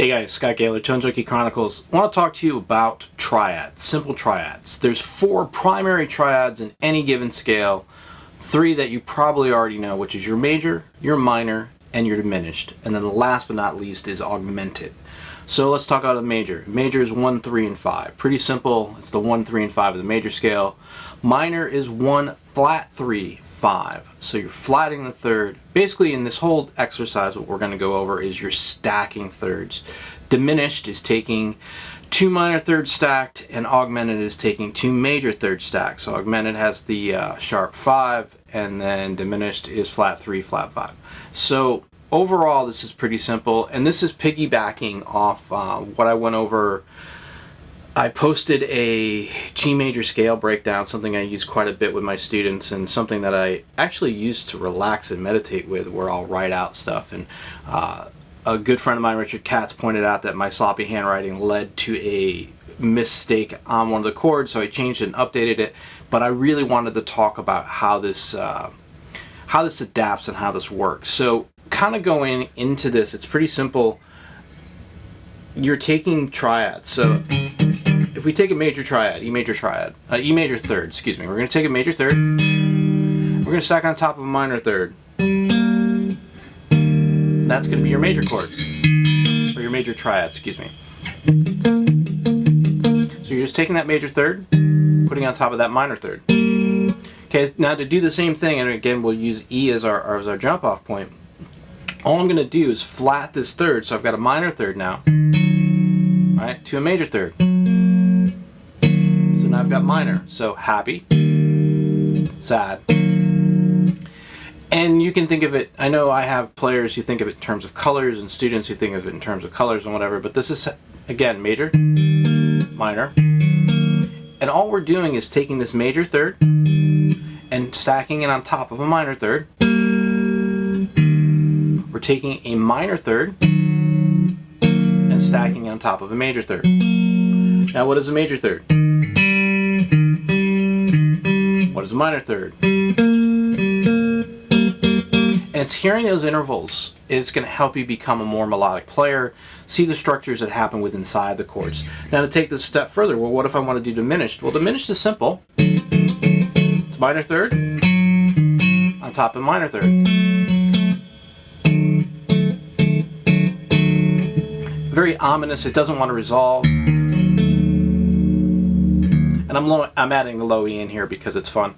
Hey guys, Scott Gailor, Tone Junkie Chronicles. I want to talk to you about triads, simple triads. There's 4 primary triads in any given scale, 3 that you probably already know, which is your major, your minor, and your diminished. And then the last but not least is augmented. So let's talk about a major. Major is 1, 3, and 5. Pretty simple. It's the 1, 3, and 5 of the major scale. Minor is 1, flat 3, 5. So you're flatting the third. Basically, in this whole exercise, what we're going to go over is you're stacking thirds. Diminished is taking 2 minor thirds stacked, and augmented is taking 2 major thirds stacked. So augmented has the sharp 5, and then diminished is flat 3, flat 5. So overall, this is pretty simple, and this is piggybacking off what I went over. I posted a G major scale breakdown, something I use quite a bit with my students, and something that I actually use to relax and meditate with, where I'll write out stuff. And a good friend of mine, Richard Katz, pointed out that my sloppy handwriting led to a mistake on one of the chords, so I changed it and updated it. But I really wanted to talk about how this adapts and how this works. So kind of going into this, it's pretty simple. You're taking triads. So if we take a major triad, E major third, excuse me. We're going to take a major third. We're going to stack on top of a minor third. That's going to be your major chord, or your major triad, excuse me. So you're just taking that major third, putting on top of that minor third. Okay, now to do the same thing, and again we'll use E as our jump off point. All I'm going to do is flat this third, so I've got a minor third now, right, to a major third. So now I've got minor, so happy, sad. And you can think of it, I know I have players who think of it in terms of colors and students who think of it in terms of colors and whatever, but this is, again, major, minor. And all we're doing is taking this major third and stacking it on top of a minor third. We're taking a minor third and stacking it on top of a major third. Now what is a major third? What is a minor third? And it's hearing those intervals. It's going to help you become a more melodic player, see the structures that happen with inside the chords. Now to take this a step further, well, what if I want to do diminished? Well, diminished is simple. It's minor third on top of minor third. Very ominous. It doesn't want to resolve. And I'm adding the low E in here because it's fun.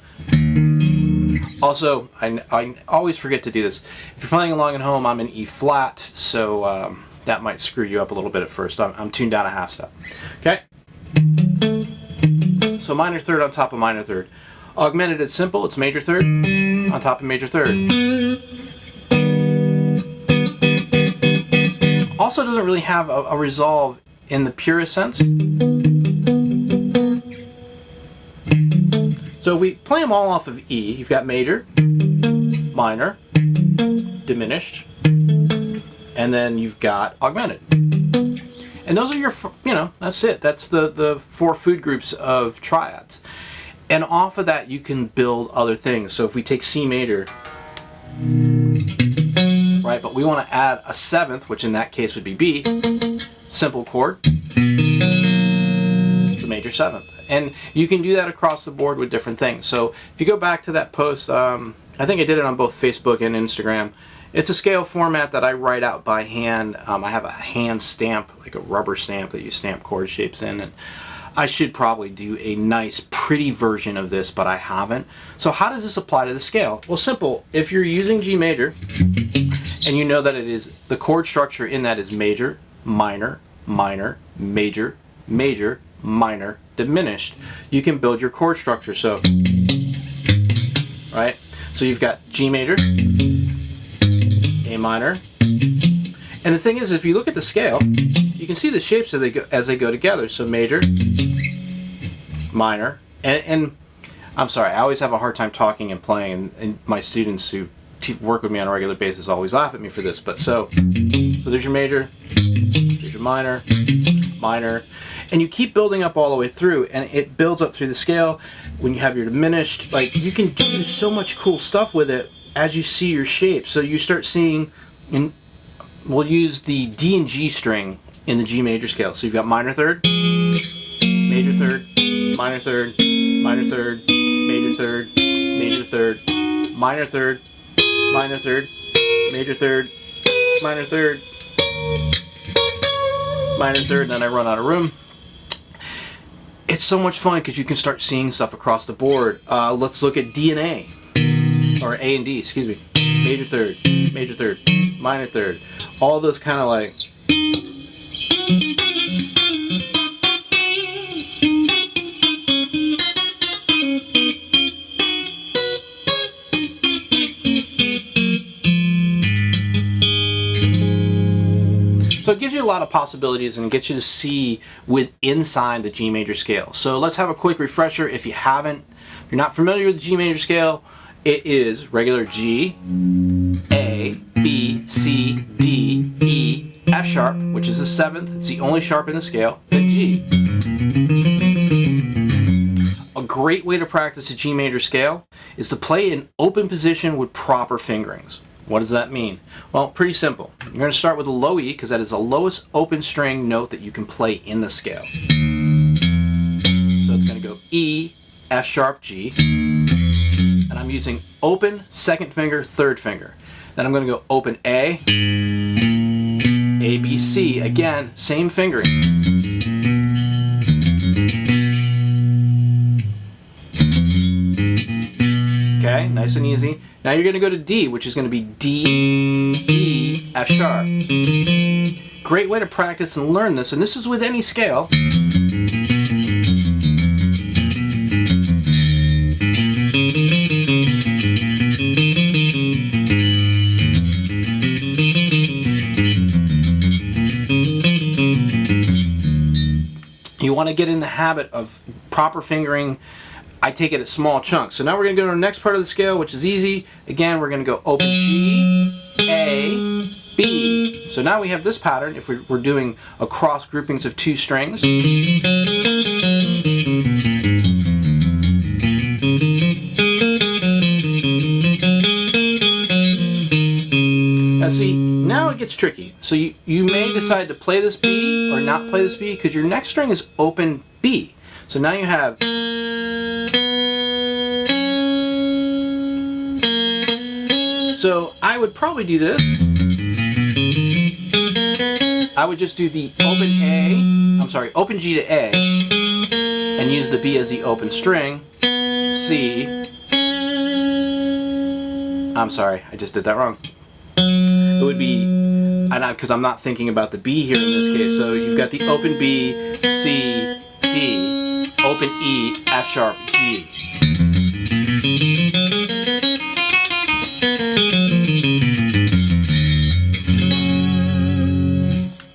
Also, I always forget to do this. If you're playing along at home, I'm in E flat, so that might screw you up a little bit at first. I'm tuned down a half step. Okay? So minor third on top of minor third. Augmented is simple. It's major third on top of major third. Also doesn't really have a resolve in the purest sense. So if we play them all off of E, you've got major, minor, diminished, and then you've got augmented. And those are your, that's it. That's the 4 food groups of triads. And off of that, you can build other things. So if we take C major, right, but we want to add a 7th, which in that case would be B, simple chord. It's a major 7th. And you can do that across the board with different things. So if you go back to that post, I think I did it on both Facebook and Instagram. It's a scale format that I write out by hand. I have a hand stamp, like a rubber stamp that you stamp chord shapes in. And I should probably do a nice, pretty version of this, but I haven't. So how does this apply to the scale? Well, simple. If you're using G major, and you know that it is, the chord structure in that is major, minor, minor, major, major, minor, diminished, you can build your chord structure. So, right? So you've got G major, A minor, and the thing is, if you look at the scale, you can see the shapes as they go together. So major, minor, and I'm sorry, I always have a hard time talking and playing, and my students who work with me on a regular basis always laugh at me for this. But so there's your major, there's your minor, minor, and you keep building up all the way through, and it builds up through the scale. When you have your diminished, like, you can do so much cool stuff with it as you see your shape. So you start seeing, we'll use the D and G string in the G major scale. So you've got minor third, major third, minor third, minor third, major third, major third, minor third, minor third, major third, minor third, minor third, and then I run out of room. It's so much fun because you can start seeing stuff across the board. Let's look at D and A, or A and D, excuse me. Major third, minor third, all those kind of like. So it gives you a lot of possibilities and gets you to see inside the G major scale. So let's have a quick refresher. If you're not familiar with the G major scale, it is regular G, A, B, C, D, E, F sharp, which is the 7th. It's the only sharp in the scale, then G. A great way to practice a G major scale is to play in open position with proper fingerings. What does that mean? Well, pretty simple. You're going to start with a low E because that is the lowest open string note that you can play in the scale. So it's going to go E, F sharp, G. And I'm using open, second finger, third finger. Then I'm going to go open A, A, B, C. Again, same fingering. Okay, nice and easy. Now you're going to go to D, which is going to be D, E, F sharp. Great way to practice and learn this, and this is with any scale. You want to get in the habit of proper fingering. I take it at small chunks. So now we're going to go to the next part of the scale, which is easy. Again, we're going to go open G, A, B. So now we have this pattern if we're doing across groupings of 2 strings. Now see, now it gets tricky. So you may decide to play this B or not play this B because your next string is open B. So now you have. So I would probably do this. I would just do the open G to A, and use the B as the open string. C. I'm sorry, I just did that wrong. It would be, because I'm not thinking about the B here in this case. So you've got the open B, C, D, open E, F sharp, G.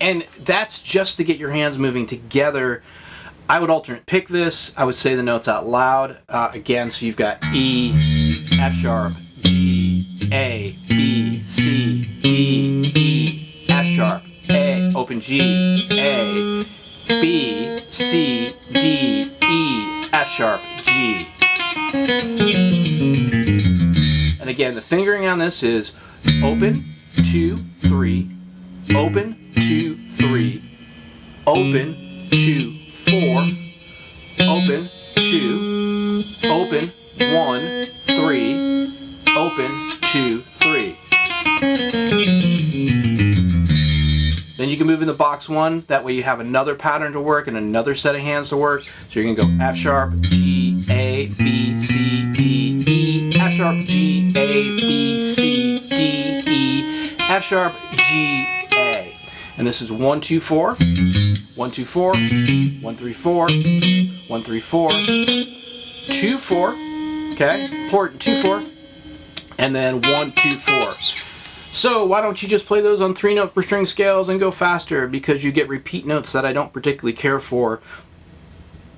And that's just to get your hands moving together. I would alternate pick this. I would say the notes out loud. Again, so you've got E, F sharp, G, A, B, C, D, E, F sharp, A, open G, A, B, C, D, E, F sharp, G. And again, the fingering on this is open, 2, 3, open, 2, 3, open, 2, 4, open, 2, open, 1, 3, open, 2, 3. Then you can move into box 1. That way you have another pattern to work and another set of hands to work. So you're going to go F sharp, G, A, B, C, D, E, F sharp, G, A, B, C, D, E, F sharp, G, A. And this is 1, 2, 4, 1, 2, 4, 1, 3, 4, 1, 3, 4, 2, 4, okay, important, 2, 4, and then 1, 2, 4. So why don't you just play those on 3 note per string scales and go faster, because you get repeat notes that I don't particularly care for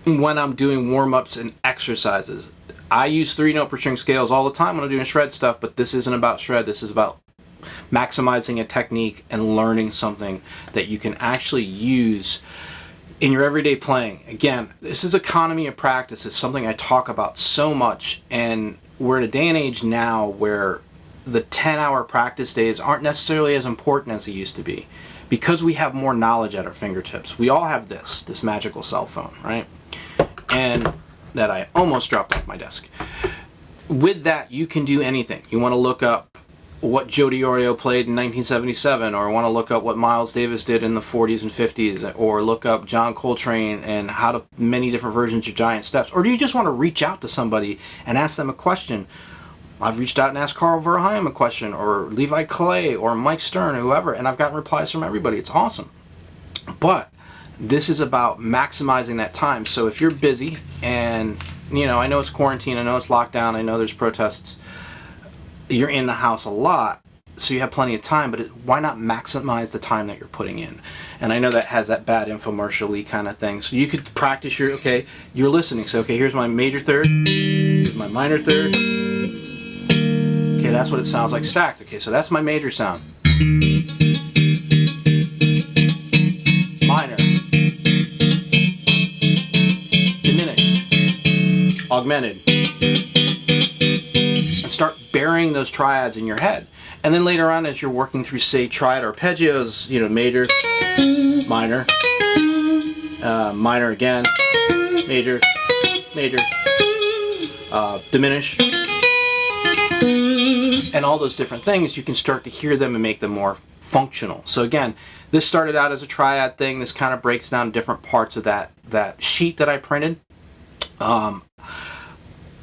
when I'm doing warm-ups and exercises. I use 3 note per string scales all the time when I'm doing shred stuff, but this isn't about shred, this is about maximizing a technique and learning something that you can actually use in your everyday playing. Again, this is economy of practice. It's something I talk about so much, and we're in a day and age now where the 10-hour practice days aren't necessarily as important as they used to be, because we have more knowledge at our fingertips. We all have this magical cell phone, right? And that I almost dropped off my desk. With that, you can do anything. You want to look up what Joe DiOrio played in 1977, or want to look up what Miles Davis did in the 40s and 50s, or look up John Coltrane and how to many different versions of Giant Steps, or do you just want to reach out to somebody and ask them a question? I've reached out and asked Carl Verheim a question, or Levi Clay, or Mike Stern, or whoever, and I've gotten replies from everybody. It's awesome. But this is about maximizing that time. So if you're busy, and you know, I know it's quarantine, I know it's lockdown, I know there's protests, you're in the house a lot, so you have plenty of time, but why not maximize the time that you're putting in? And I know that has that bad infomercial-y kind of thing. So you could practice your, okay, you're listening. So, okay, here's my major third, here's my minor third. Okay, that's what it sounds like stacked. Okay, so that's my major sound. Minor. Diminished. Augmented. And start burying those triads in your head. And then later on, as you're working through, say, triad arpeggios, you know, major, minor, minor again, major, major, diminished, and all those different things, you can start to hear them and make them more functional. So again, this started out as a triad thing. This kind of breaks down different parts of that sheet that I printed,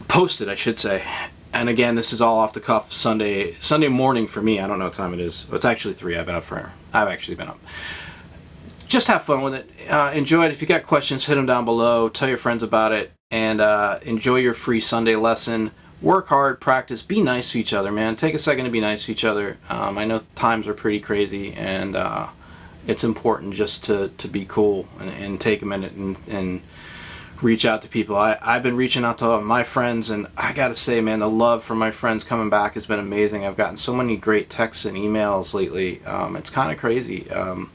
posted, I should say. And again, this is all off the cuff Sunday morning for me. I don't know what time it is. It's actually 3. I've actually been up. Just have fun with it. Enjoy it. If you got questions, hit them down below. Tell your friends about it. And enjoy your free Sunday lesson. Work hard, practice, be nice to each other, man. Take a second to be nice to each other. I know times are pretty crazy, and it's important just to be cool and take a minute and reach out to people. I've been reaching out to my friends, and I gotta say, man, the love from my friends coming back has been amazing. I've gotten so many great texts and emails lately. It's kind of crazy. And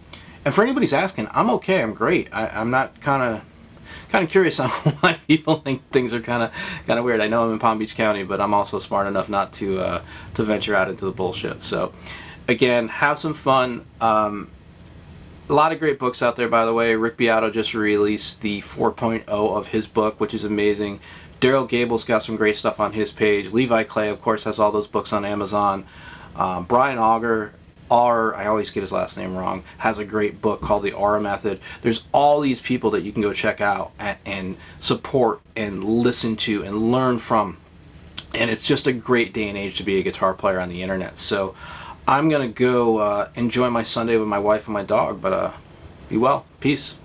for anybody's asking, I'm okay. I'm great. I'm not kind of curious on why people think things are kind of weird. I know I'm in Palm Beach County, but I'm also smart enough not to venture out into the bullshit. So, again, have some fun. A lot of great books out there, by the way. Rick Beato just released the 4.0 of his book, which is amazing. Daryl Gable's got some great stuff on his page. Levi Clay, of course, has all those books on Amazon. Brian Auger, I always get his last name wrong, has a great book called The Aura Method. There's all these people that you can go check out and support and listen to and learn from. And it's just a great day and age to be a guitar player on the internet. So I'm going to go enjoy my Sunday with my wife and my dog, but be well. Peace.